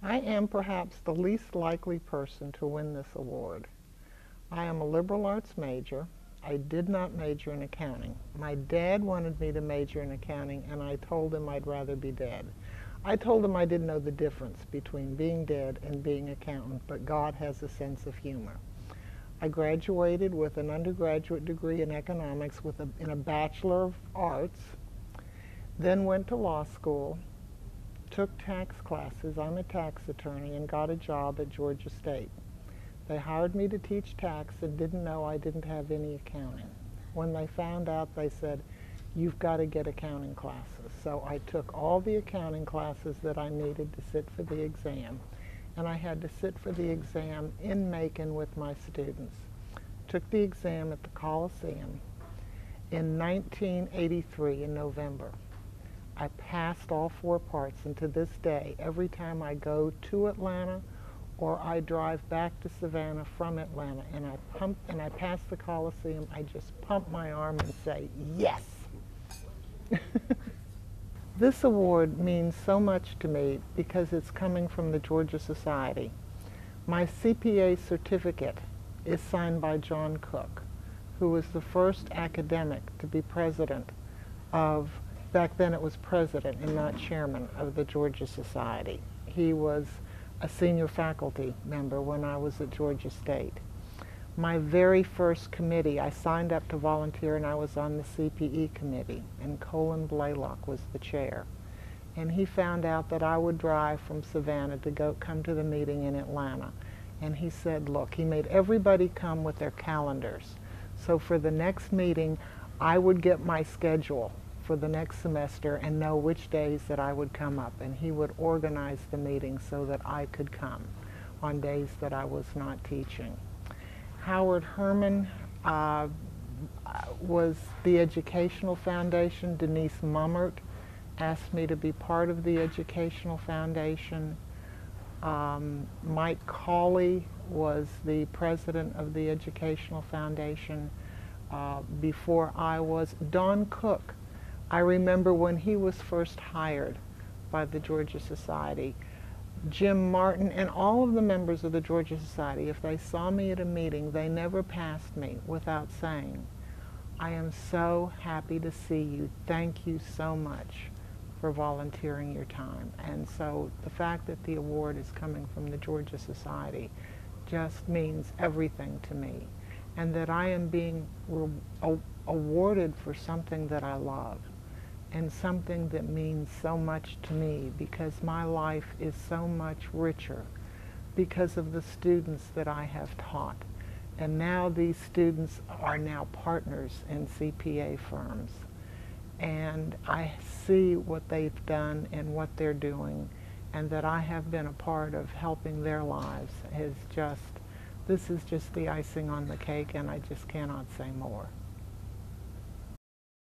I am perhaps the least likely person to win this award. I am a liberal arts major. I did not major in accounting. My dad wanted me to major in accounting, and I told him I'd rather be dead. I told him I didn't know the difference between being dead and being an accountant, but God has a sense of humor. I graduated with an undergraduate degree in economics in a Bachelor of Arts, then went to law school, took tax classes. I'm a tax attorney, and got a job at Georgia State. They hired me to teach tax and didn't know I didn't have any accounting. When they found out, they said, "You've got to get accounting classes." So I took all the accounting classes that I needed to sit for the exam, and I had to sit for the exam in Macon with my students. Took the exam at the Coliseum in 1983 in November. I passed all 4 parts, and to this day, every time I go to Atlanta or I drive back to Savannah from Atlanta and I pass the Coliseum, I just pump my arm and say, yes! This award means so much to me because it's coming from the Georgia Society. My CPA certificate is signed by John Cook, who was the first academic to be president of, back then it was president and not chairman of the Georgia Society. He was a senior faculty member when I was at Georgia State. My very first committee, I signed up to volunteer, and I was on the CPE committee, and Colin Blaylock was the chair. And he found out that I would drive from Savannah to come to the meeting in Atlanta. And he said, look, he made everybody come with their calendars. So for the next meeting, I would get my schedule for the next semester and know which days that I would come up, and he would organize the meeting so that I could come on days that I was not teaching. Howard Herman was the Educational Foundation. Denise Mummert asked me to be part of the Educational Foundation. Mike Cawley was the president of the Educational Foundation before I was. Don Cook, I remember when he was first hired by the Georgia Society, Jim Martin and all of the members of the Georgia Society, if they saw me at a meeting, they never passed me without saying, I am so happy to see you. Thank you so much for volunteering your time. And so the fact that the award is coming from the Georgia Society just means everything to me. And that I am being awarded for something that I love, and something that means so much to me, because my life is so much richer because of the students that I have taught. And now these students are now partners in CPA firms. And I see what they've done and what they're doing, and that I have been a part of helping their lives is just, this is just the icing on the cake, and I just cannot say more.